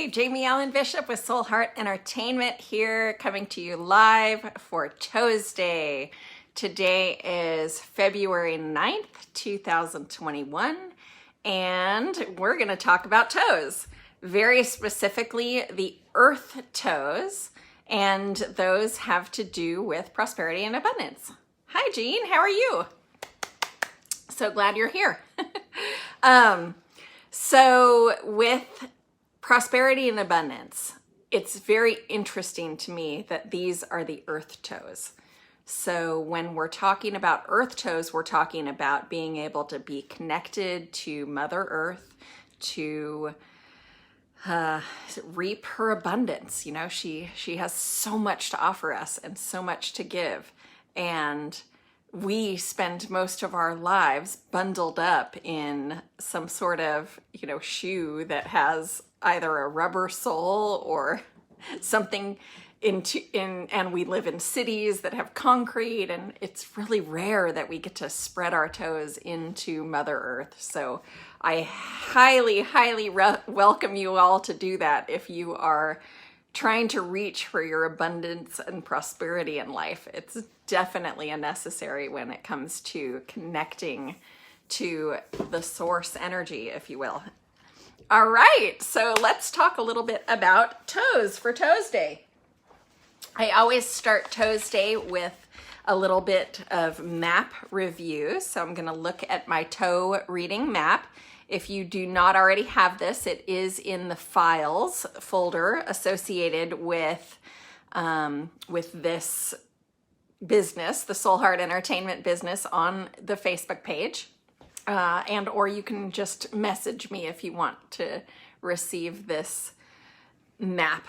Jamie Allen Bishop with Soul Heart Entertainment here, coming to you live for ToesDay. Today is February 9th, 2021, and we're going to talk about toes. Very specifically, the earth toes, and those have to do with prosperity and abundance. Hi, Jean. How are you? So glad you're here. So with prosperity and abundance, it's very interesting to me that these are the earth toes. So when we're talking about earth toes, we're talking about being able to be connected to Mother Earth, to reap her abundance. You know, she has so much to offer us and so much to give. And we spend most of our lives bundled up in some sort of, shoe that has either a rubber sole or something and we live in cities that have concrete, and it's really rare that we get to spread our toes into Mother Earth. So I highly, highly welcome you all to do that if you are trying to reach for your abundance and prosperity in life. It's definitely a necessary when it comes to connecting to the source energy, if you will. All right, so let's talk a little bit about toes for ToesDay. I always start ToesDay with a little bit of map review. So I'm gonna look at my toe reading map. If you do not already have this, it is in the files folder associated with this business, the Soul Heart Entertainment business, on the Facebook page. Or you can just message me if you want to receive this map.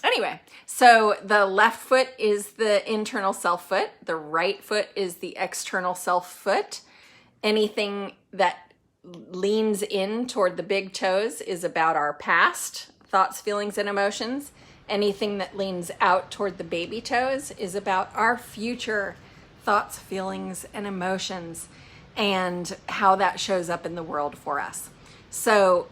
Anyway, so the left foot is the internal self foot. The right foot is the external self foot. Anything that leans in toward the big toes is about our past thoughts, feelings, and emotions. Anything that leans out toward the baby toes is about our future thoughts, feelings, and emotions, and how that shows up in the world for us. So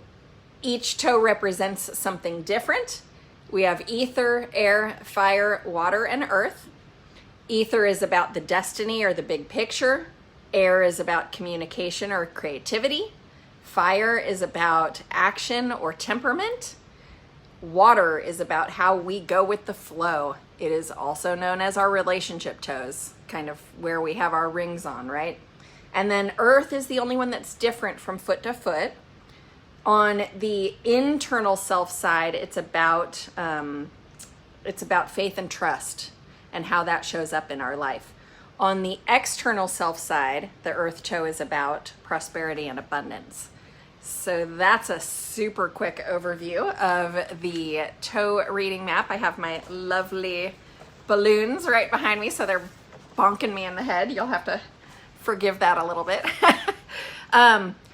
each toe represents something different. We have ether, air, fire, water, and earth. Ether is about the destiny or the big picture. Air is about communication or creativity. Fire is about action or temperament. Water is about how we go with the flow. It is also known as our relationship toes, kind of where we have our rings on, right? And then earth is the only one that's different from foot to foot. On the internal self side, it's about faith and trust and how that shows up in our life. On the external self side, the earth toe is about prosperity and abundance. So that's a super quick overview of the toe reading map. I have my lovely balloons right behind me, so they're bonking me in the head. You'll have to forgive that a little bit.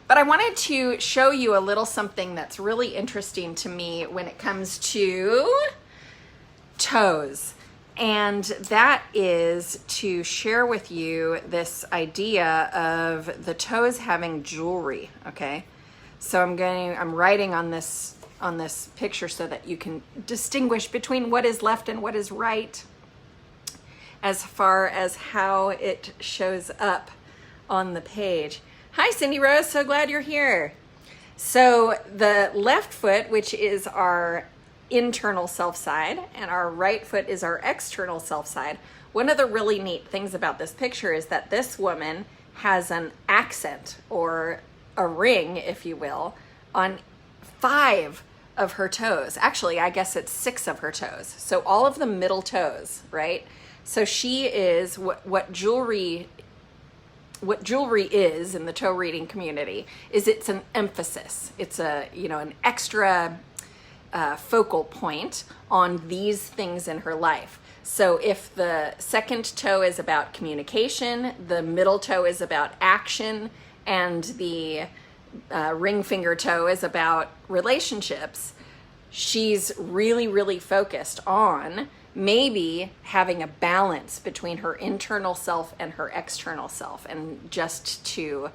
But I wanted to show you a little something that's really interesting to me when it comes to toes. And that is to share with you this idea of the toes having jewelry, okay? So I'm writing on this picture so that you can distinguish between what is left and what is right as far as how it shows up on the page. Hi, Cindy Rose, so glad you're here. So the left foot, which is our internal self side, and our right foot is our external self side. One of the really neat things about this picture is that this woman has an accent, or a ring, if you will, on 5 of her toes. Actually, I guess it's 6 of her toes. So all of the middle toes, right? So she is what jewelry is in the toe reading community is it's an emphasis. It's an extra focal point on these things in her life. So if the second toe is about communication, the middle toe is about action, and the ring finger toe is about relationships, she's really, really focused on maybe having a balance between her internal self and her external self, and just to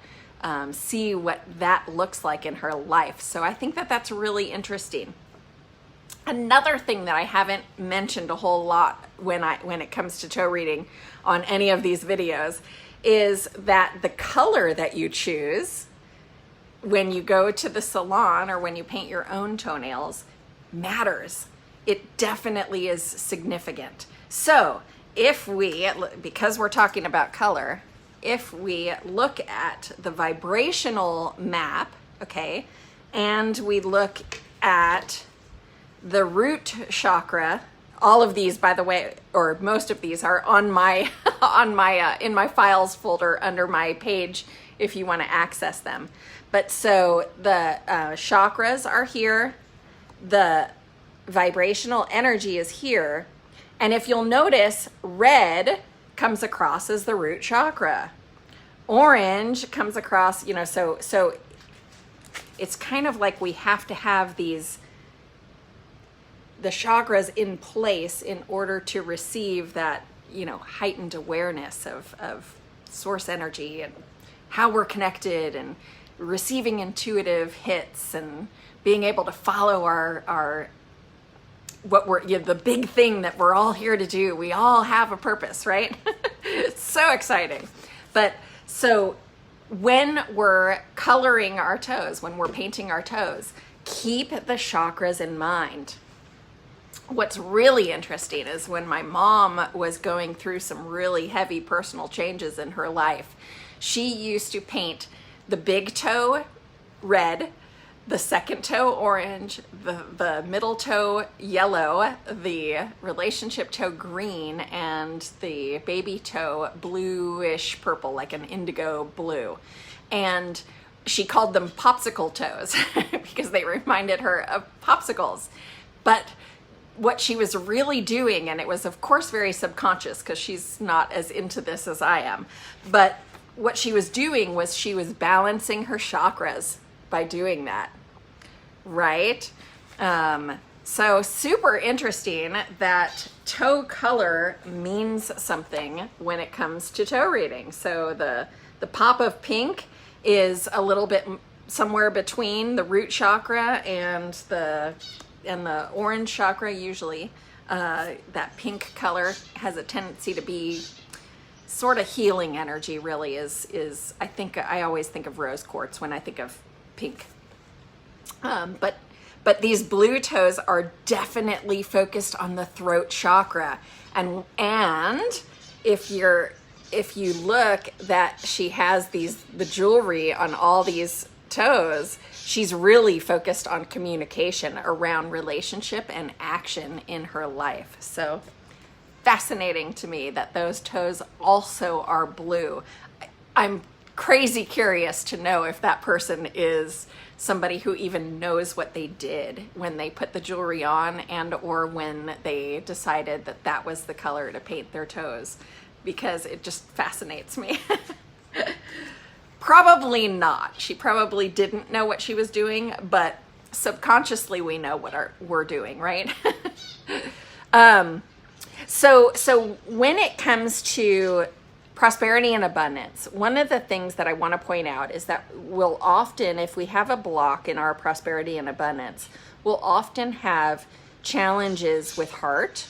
see what that looks like in her life. So I think that that's really interesting. Another thing that I haven't mentioned a whole lot when it comes to toe reading on any of these videos is that the color that you choose when you go to the salon or when you paint your own toenails matters. It definitely is significant. So if we, because we're talking about color, if we look at the vibrational map, okay, and we look at the root chakra, all of these, by the way, or most of these are on my in my files folder under my page if you want to access them. But so the chakras are here, the vibrational energy is here, and if you'll notice, red comes across as the root chakra. Orange comes across, you know, so it's kind of like we have to have the chakras in place in order to receive that, you know, heightened awareness of source energy and how we're connected and receiving intuitive hits and being able to follow our what we're, you know, the big thing that we're all here to do. We all have a purpose, right? It's so exciting. But so when we're coloring our toes, when we're painting our toes, keep the chakras in mind. What's really interesting is when my mom was going through some really heavy personal changes in her life, she used to paint the big toe red, the second toe orange, the middle toe yellow, the relationship toe green, and the baby toe bluish purple, like an indigo blue. And she called them popsicle toes because they reminded her of popsicles. But what she was really doing, and it was of course very subconscious because she's not as into this as I am, but what she was doing was she was balancing her chakras by doing that, right? So super interesting that toe color means something when it comes to toe reading. So the pop of pink is a little bit somewhere between the root chakra and the orange chakra. Usually that pink color has a tendency to be sort of healing energy. Really is I think I always think of rose quartz when I think of pink. But these blue toes are definitely focused on the throat chakra, and if you look that she has the jewelry on all these toes, she's really focused on communication around relationship and action in her life. So fascinating to me that those toes also are blue. I'm crazy curious to know if that person is somebody who even knows what they did when they put the jewelry on and or when they decided that that was the color to paint their toes, because it just fascinates me. Probably not. She probably didn't know what she was doing, but subconsciously we know what we're doing, right? So when it comes to prosperity and abundance, one of the things that I want to point out is that we'll often, if we have a block in our prosperity and abundance, we'll often have challenges with heart.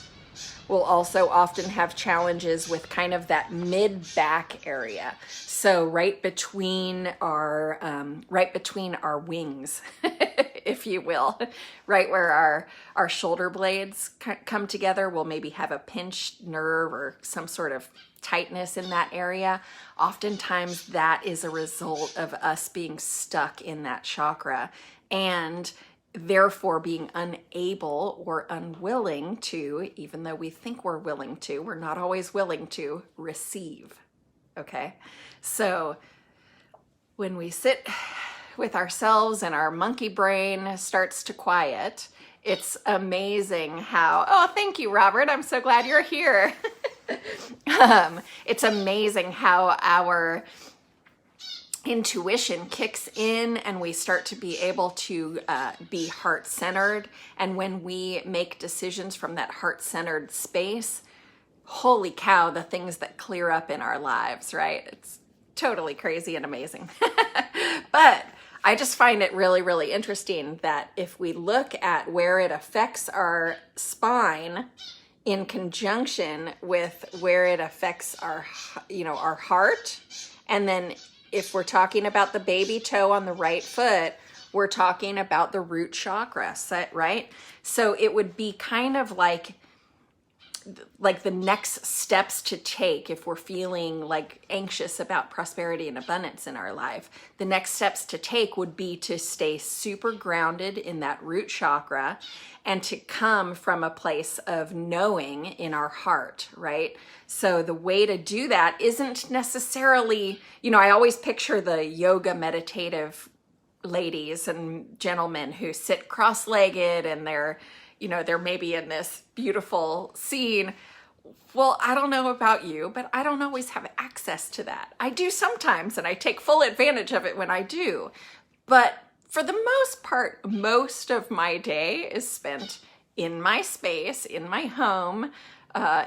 We'll also often have challenges with kind of that mid-back area. So right between our wings, if you will, right where our shoulder blades come together, we'll maybe have a pinched nerve or some sort of tightness in that area. Oftentimes that is a result of us being stuck in that chakra and therefore being unable or unwilling to, even though we think we're willing to, we're not always willing to receive. Okay? So when we sit with ourselves and our monkey brain starts to quiet, it's amazing how, oh, thank you, Robert. I'm so glad you're here. It's amazing how our intuition kicks in and we start to be able to be heart-centered. And when we make decisions from that heart-centered space, holy cow, the things that clear up in our lives, right? It's totally crazy and amazing. But I just find it really, really interesting that if we look at where it affects our spine in conjunction with where it affects our, our heart, and then if we're talking about the baby toe on the right foot, we're talking about the root chakra, right? So it would be kind of like the next steps to take if we're feeling like anxious about prosperity and abundance in our life. The next steps to take would be to stay super grounded in that root chakra and to come from a place of knowing in our heart, right? So the way to do that isn't necessarily, I always picture the yoga meditative ladies and gentlemen who sit cross-legged and they're maybe in this beautiful scene. Well, I don't know about you, but I don't always have access to that. I do sometimes, and I take full advantage of it when I do. But for the most part, most of my day is spent in my space, in my home,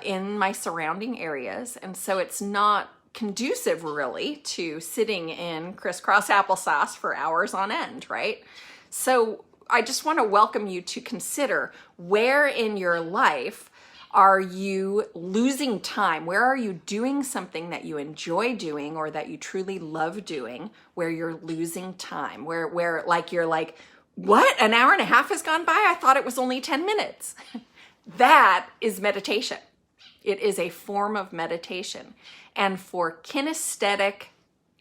in my surrounding areas. And so it's not conducive really to sitting in crisscross applesauce for hours on end, right? So I just want to welcome you to consider, where in your life are you losing time? Where are you doing something that you enjoy doing or that you truly love doing, where you're losing time? Where like you're like, what? An hour and a half has gone by? I thought it was only 10 minutes. That is meditation. It is a form of meditation. And for kinesthetic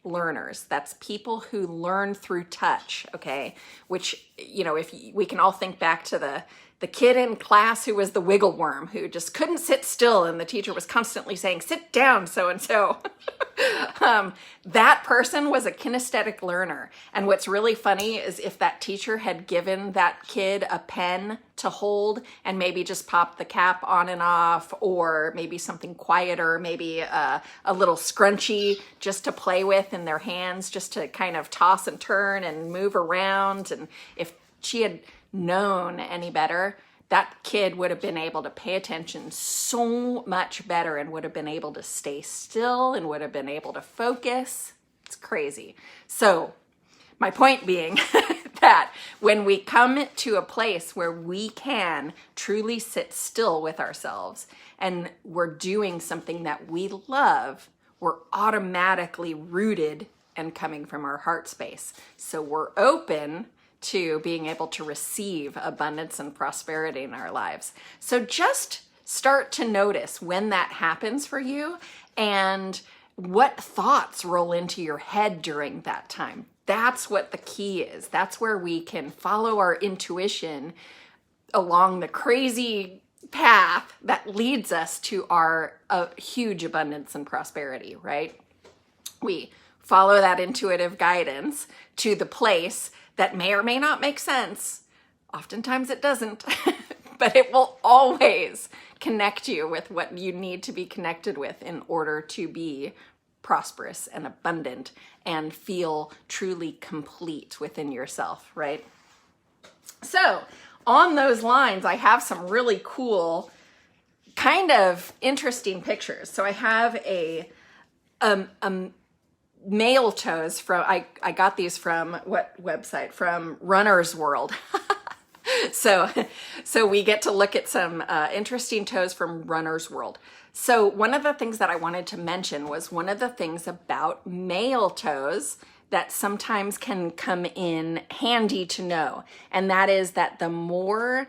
learners, that's people who learn through touch, okay? Which, if we can all think back to the kid in class who was the wiggle worm, who just couldn't sit still, and the teacher was constantly saying, sit down, so-and-so. That person was a kinesthetic learner. And what's really funny is if that teacher had given that kid a pen to hold and maybe just popped the cap on and off, or maybe something quieter, maybe a little scrunchie just to play with in their hands, just to kind of toss and turn and move around. And if she had known any better, that kid would have been able to pay attention so much better and would have been able to stay still and would have been able to focus. It's crazy. So my point being that when we come to a place where we can truly sit still with ourselves and we're doing something that we love, we're automatically rooted and coming from our heart space. So we're open to being able to receive abundance and prosperity in our lives. So just start to notice when that happens for you and what thoughts roll into your head during that time. That's what the key is. That's where we can follow our intuition along the crazy path that leads us to our huge abundance and prosperity, right? We follow that intuitive guidance to the place that may or may not make sense. Oftentimes it doesn't, but it will always connect you with what you need to be connected with in order to be prosperous and abundant and feel truly complete within yourself, right? So on those lines, I have some really cool, kind of interesting pictures. So I have a male toes from, I got these from what website? From Runner's World. So we get to look at some interesting toes from Runner's World. So one of the things that I wanted to mention was one of the things about male toes that sometimes can come in handy to know. And that is that the more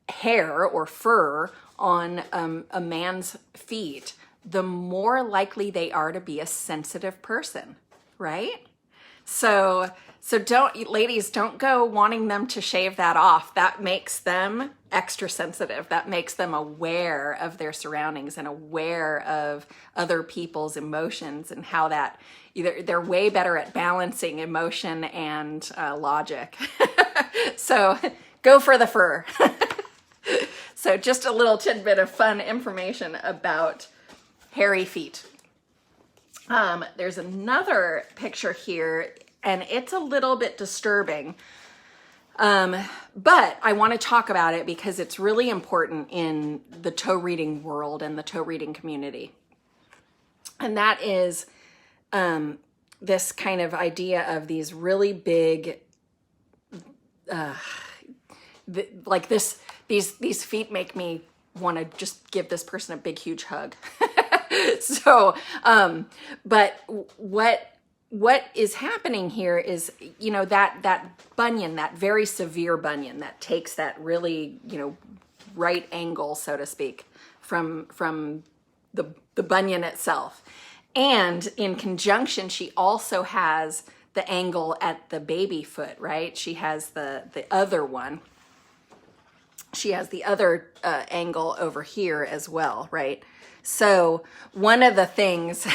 hair or fur on a man's feet, the more likely they are to be a sensitive person, right? So ladies, don't go wanting them to shave that off. That makes them extra sensitive. That makes them aware of their surroundings and aware of other people's emotions and how that, they're way better at balancing emotion and logic. So go for the fur. So just a little tidbit of fun information about hairy feet. There's another picture here, and it's a little bit disturbing, but I want to talk about it because it's really important in the toe reading world and the toe reading community. And that is this kind of idea of these really big, these feet make me want to just give this person a big, huge hug. So, but what is happening here is, you know, that bunion, that very severe bunion that takes that really, you know, right angle, so to speak, from the bunion itself. And in conjunction, she also has the angle at the baby foot, right? She has the other one. She has the other angle over here as well, right? So one of the things,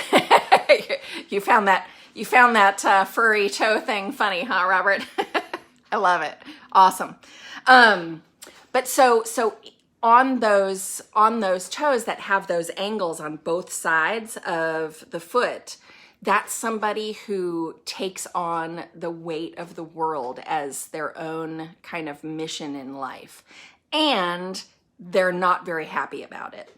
you found that furry toe thing funny, huh, Robert? I love it. Awesome. But so on those toes that have those angles on both sides of the foot, that's somebody who takes on the weight of the world as their own kind of mission in life. And they're not very happy about it.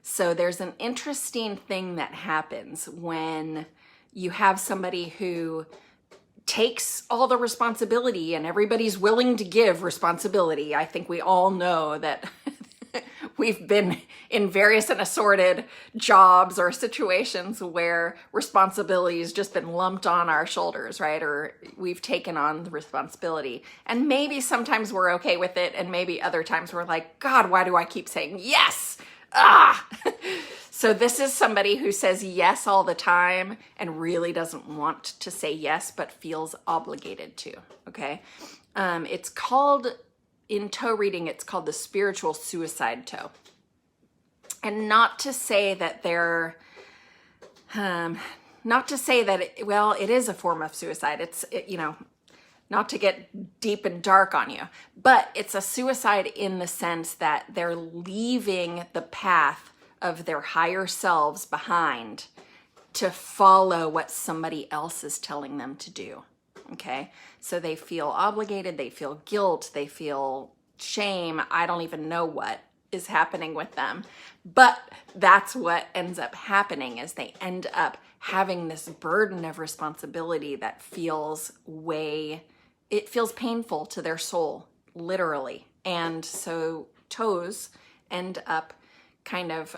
So there's an interesting thing that happens when you have somebody who takes all the responsibility, and everybody's willing to give responsibility. I think we all know that we've been in various and assorted jobs or situations where responsibility has just been lumped on our shoulders, right? Or we've taken on the responsibility. And maybe sometimes we're okay with it, and maybe other times we're like, God, why do I keep saying yes? Ah! So this is somebody who says yes all the time and really doesn't want to say yes, but feels obligated to, okay? It's called, in toe reading, it's called the spiritual suicide toe. And not to say that they're, not to say that, it is a form of suicide. You know, not to get deep and dark on you, but it's a suicide in the sense that they're leaving the path of their higher selves behind to follow what somebody else is telling them to do. Okay. So they feel obligated, they feel guilt, they feel shame. I don't even know what is happening with them, but that's what ends up happening, is they end up having this burden of responsibility that feels it feels painful to their soul, literally. And so toes end up kind of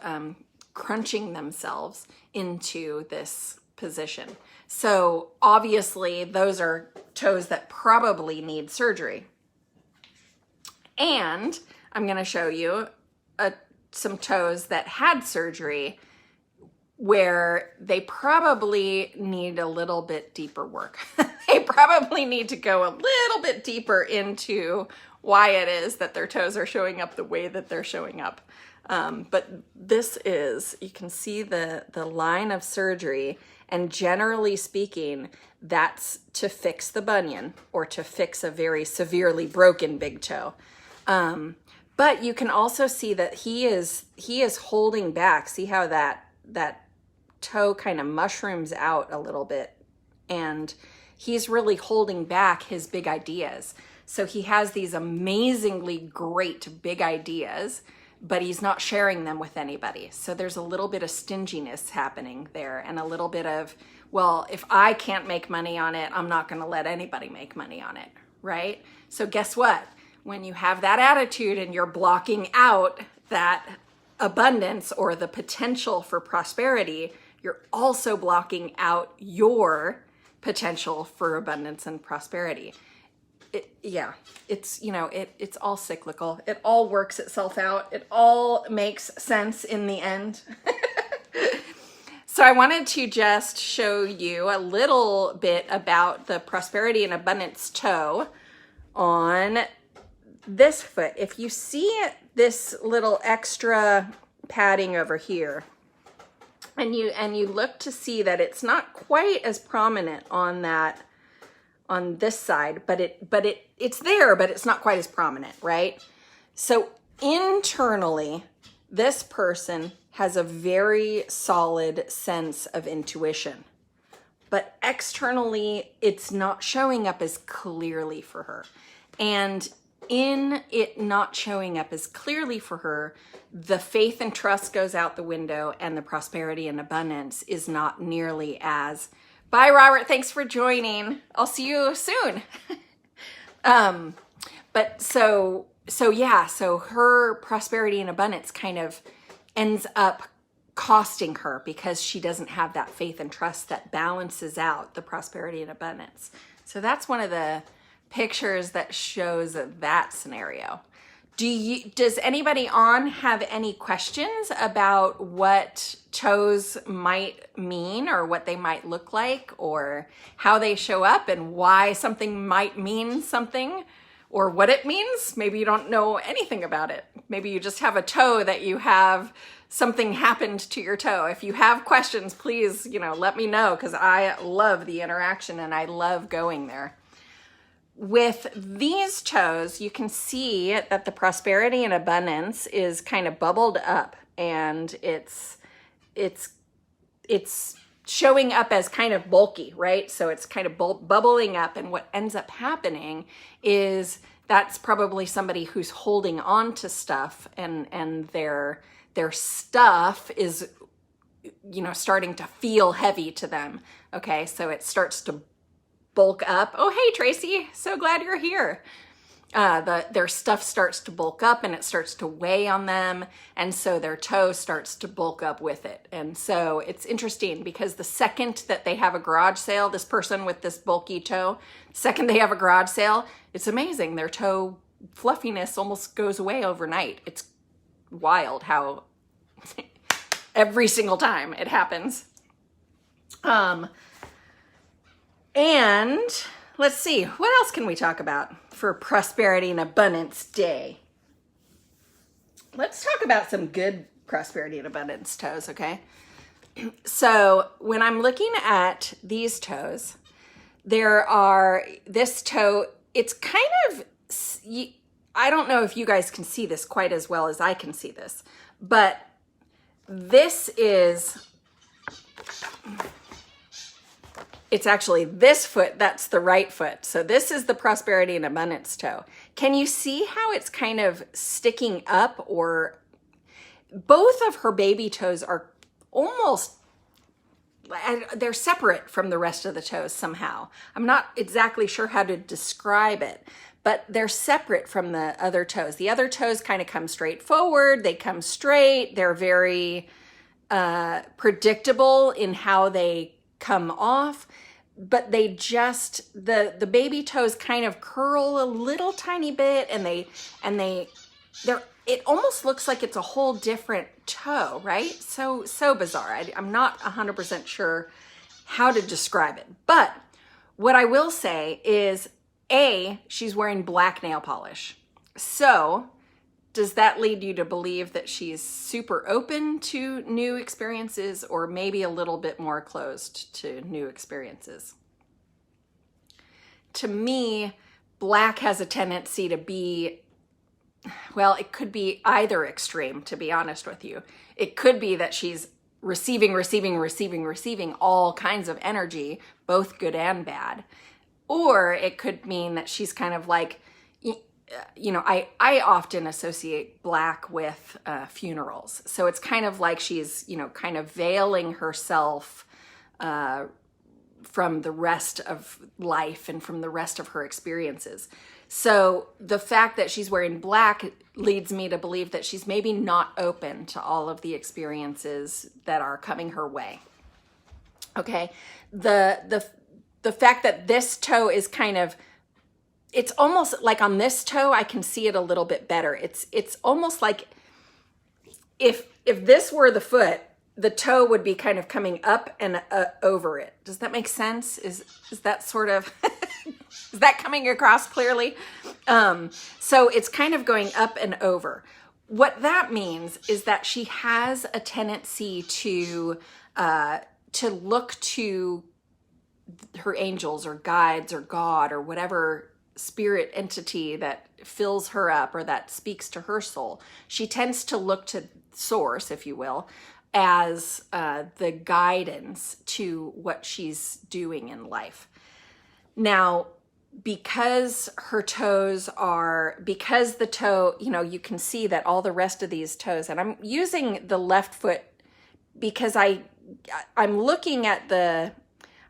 crunching themselves into this position. So obviously those are toes that probably need surgery. And I'm going to show you some toes that had surgery where they probably need a little bit deeper work. They probably need to go a little bit deeper into why it is that their toes are showing up the way that they're showing up. But this is, you can see the line of surgery, and generally speaking, that's to fix the bunion or to fix a very severely broken big toe. But you can also see that he is holding back. See how that toe kind of mushrooms out a little bit, and he's really holding back his big ideas. So he has these amazingly great big ideas, but he's not sharing them with anybody. So there's a little bit of stinginess happening there, and a little bit of, well, if I can't make money on it, I'm not going to let anybody make money on it, right? So guess what? When you have that attitude and you're blocking out that abundance or the potential for prosperity, you're also blocking out your potential for abundance and prosperity. It's all cyclical. It all works itself out. It all makes sense in the end. So I wanted to just show you a little bit about the prosperity and abundance toe on this foot. If you see this little extra padding over here, and you look to see that it's not quite as prominent on this side, but it's there, but it's not quite as prominent, right? So internally, this person has a very solid sense of intuition, but externally, it's not showing up as clearly for her. And in it not showing up as clearly for her, the faith and trust goes out the window, and the prosperity and abundance is not nearly as Bye, Robert. Thanks for joining. I'll see you soon. But so her prosperity and abundance kind of ends up costing her because she doesn't have that faith and trust that balances out the prosperity and abundance. So that's one of the pictures that shows that scenario. Does anybody on have any questions about what toes might mean or what they might look like or how they show up and why something might mean something or what it means? Maybe you don't know anything about it. Maybe you just have a toe that you have something happened to your toe. If you have questions, please, let me know because I love the interaction and I love going there. With these toes, you can see that the prosperity and abundance is kind of bubbled up and it's showing up as kind of bulky, right? So it's kind of bubbling up, and what ends up happening is that's probably somebody who's holding on to stuff and their stuff is, starting to feel heavy to them. Okay, so it starts to bulk up. Oh, hey, Tracy, so glad you're here. Their stuff starts to bulk up and it starts to weigh on them. And so their toe starts to bulk up with it. And so it's interesting because the second that they have a garage sale, this person with this bulky toe, second they have a garage sale, it's amazing. Their toe fluffiness almost goes away overnight. It's wild how every single time it happens. And let's see, what else can we talk about for Prosperity and Abundance Day? Let's talk about some good prosperity and abundance toes, okay? So when I'm looking at these toes, this toe, it's kind of, I don't know if you guys can see this quite as well as I can see this, but this is, it's actually this foot, that's the right foot. So this is the prosperity and abundance toe. Can you see how it's kind of sticking up, or both of her baby toes are almost, they're separate from the rest of the toes somehow. I'm not exactly sure how to describe it, but they're separate from the other toes. The other toes kind of come straight forward. They come straight. They're very predictable in how they come off, but they just, the baby toes kind of curl a little tiny bit, and they're, it almost looks like it's a whole different toe, right? So bizarre. I'm not 100% sure how to describe it, but what I will say is, she's wearing black nail polish. So does that lead you to believe that she's super open to new experiences, or maybe a little bit more closed to new experiences? To me, black has a tendency to be, well, it could be either extreme, to be honest with you. It could be that she's receiving all kinds of energy, both good and bad. Or it could mean that she's kind of like, I often associate black with funerals. So it's kind of like she's, kind of veiling herself from the rest of life and from the rest of her experiences. So the fact that she's wearing black leads me to believe that she's maybe not open to all of the experiences that are coming her way. Okay. The fact that this toe is kind of, it's almost like on this toe, I can see it a little bit better. It's almost like if this were the foot, the toe would be kind of coming up and over it. Does that make sense? Is that sort of, is that coming across clearly? So it's kind of going up and over. What that means is that she has a tendency to look to her angels or guides or God or whatever spirit entity that fills her up or that speaks to her soul. She tends to look to source, if you will, as the guidance to what she's doing in life. Now, because her toes are, because the toe, you can see that all the rest of these toes, and I'm using the left foot because I'm looking at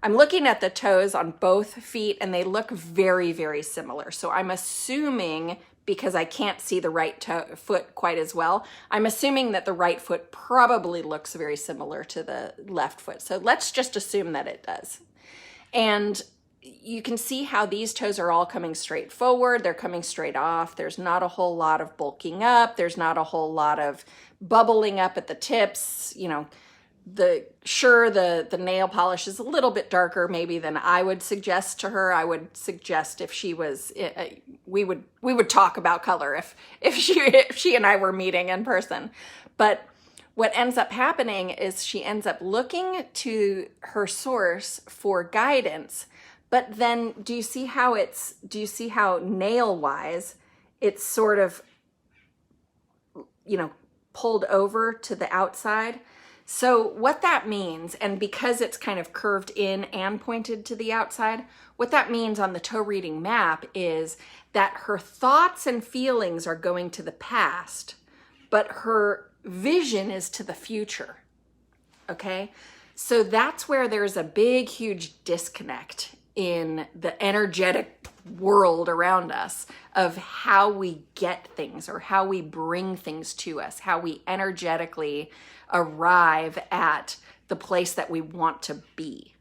I'm looking at the toes on both feet and they look very, very similar. So I'm assuming, because I can't see the right foot quite as well, I'm assuming that the right foot probably looks very similar to the left foot. So let's just assume that it does. And you can see how these toes are all coming straight forward. They're coming straight off. There's not a whole lot of bulking up. There's not a whole lot of bubbling up at the tips. You know, the nail polish is a little bit darker maybe than I would suggest to her. I would suggest if she was, we would talk about color if she and I were meeting in person. But what ends up happening is she ends up looking to her source for guidance. But then do you see how nail wise it's sort of, you know, pulled over to the outside? So what that means, and because it's kind of curved in and pointed to the outside, what that means on the toe reading map is that her thoughts and feelings are going to the past, but her vision is to the future, okay? So that's where there's a big, huge disconnect in the energetic world around us of how we get things or how we bring things to us, how we energetically arrive at the place that we want to be,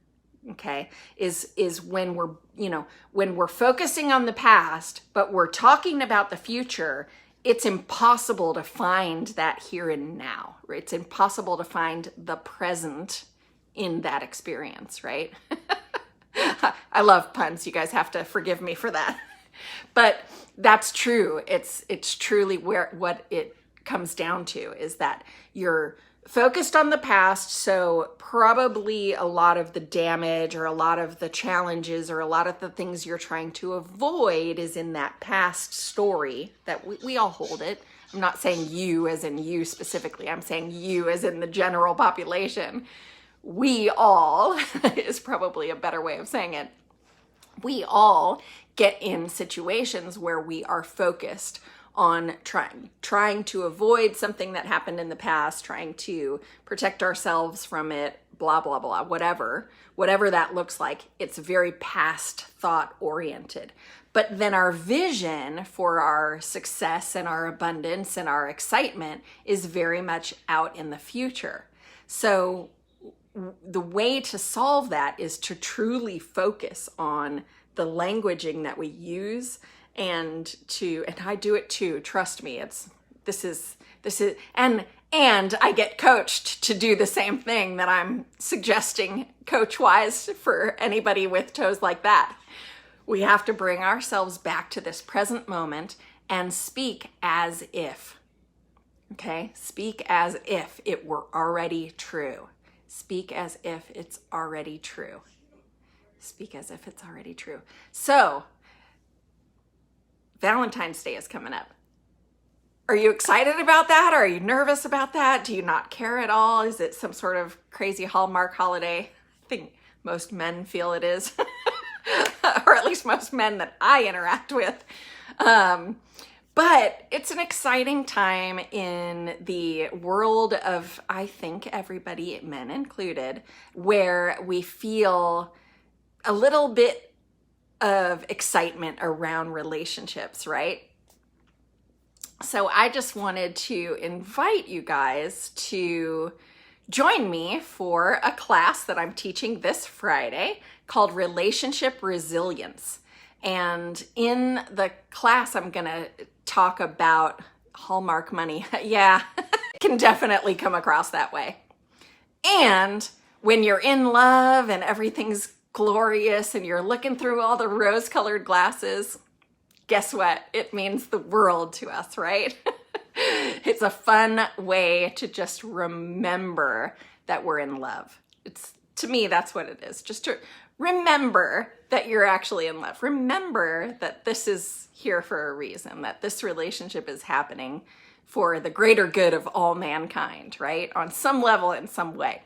okay, is when we're, you know, when we're focusing on the past, but we're talking about the future, it's impossible to find that here and now. Right? It's impossible to find the present in that experience, right? I love puns. You guys have to forgive me for that. But that's true. It's truly what it comes down to is that you're focused on the past. So probably a lot of the damage or a lot of the challenges or a lot of the things you're trying to avoid is in that past story that we all hold it. I'm not saying you as in you specifically. I'm saying you as in the general population. We all is probably a better way of saying it. We all get in situations where we are focused on trying to avoid something that happened in the past, trying to protect ourselves from it, blah, blah, blah, whatever that looks like. It's very past thought oriented. But then our vision for our success and our abundance and our excitement is very much out in the future. So the way to solve that is to truly focus on the languaging that we use and I do it too, trust me, this is, and I get coached to do the same thing that I'm suggesting coach-wise for anybody with toes like that. We have to bring ourselves back to this present moment and speak as if, okay? Speak as if it were already true. Speak as if it's already true. Speak as if it's already true. So, Valentine's Day is coming up. Are you excited about that? Are you nervous about that? Do you not care at all? Is it some sort of crazy Hallmark holiday? I think most men feel it is, or at least most men that I interact with. But it's an exciting time in the world of, I think, everybody, men included, where we feel a little bit of excitement around relationships, right? So I just wanted to invite you guys to join me for a class that I'm teaching this Friday called Relationship Resilience. And in the class, I'm going to talk about Hallmark money. Yeah, can definitely come across that way. And when you're in love and everything's glorious and you're looking through all the rose-colored glasses, guess what? It means the world to us, right? It's a fun way to just remember that we're in love. To me, that's what it is. Just to remember that you're actually in love. Remember that this is here for a reason, that this relationship is happening for the greater good of all mankind, right? On some level, in some way.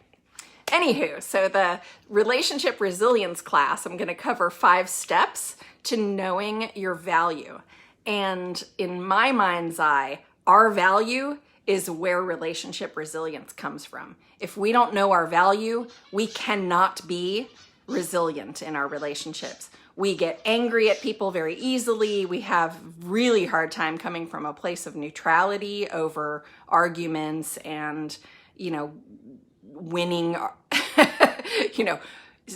Anywho, so the relationship resilience class, I'm going to cover 5 steps to knowing your value. And in my mind's eye, our value is where relationship resilience comes from. If we don't know our value, we cannot be resilient in our relationships. We get angry at people very easily. We have really hard time coming from a place of neutrality over arguments and, winning,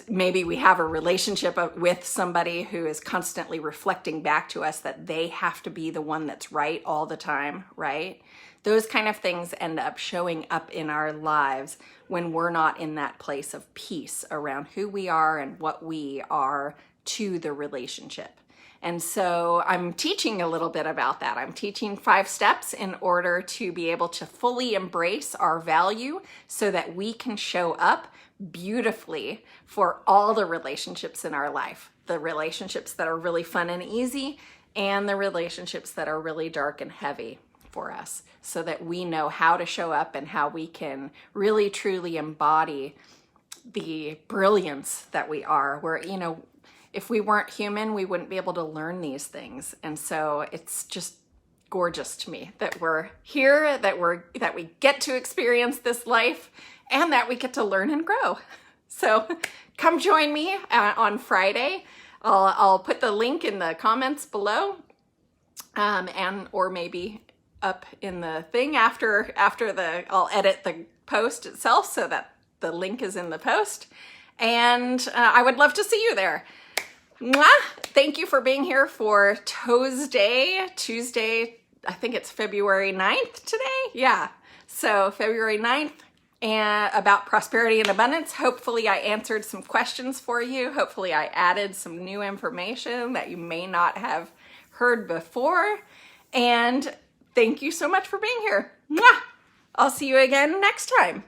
maybe we have a relationship with somebody who is constantly reflecting back to us that they have to be the one that's right all the time, right? Those kind of things end up showing up in our lives when we're not in that place of peace around who we are and what we are to the relationship. And so I'm teaching a little bit about that. I'm teaching 5 steps in order to be able to fully embrace our value so that we can show up beautifully for all the relationships in our life. The relationships that are really fun and easy and the relationships that are really dark and heavy for us, so that we know how to show up and how we can really truly embody the brilliance that we are. If we weren't human, we wouldn't be able to learn these things. And so it's just gorgeous to me that we're here, that we get to experience this life, and that we get to learn and grow. So come join me on Friday. I'll put the link in the comments below, or maybe up in the thing after I'll edit the post itself so that the link is in the post. And I would love to see you there. Mwah! Thank you for being here for ToesDay, Tuesday, I think it's February 9th today. Yeah, so February 9th, and about prosperity and abundance. Hopefully I answered some questions for you. Hopefully I added some new information that you may not have heard before. And thank you so much for being here. Mwah! I'll see you again next time.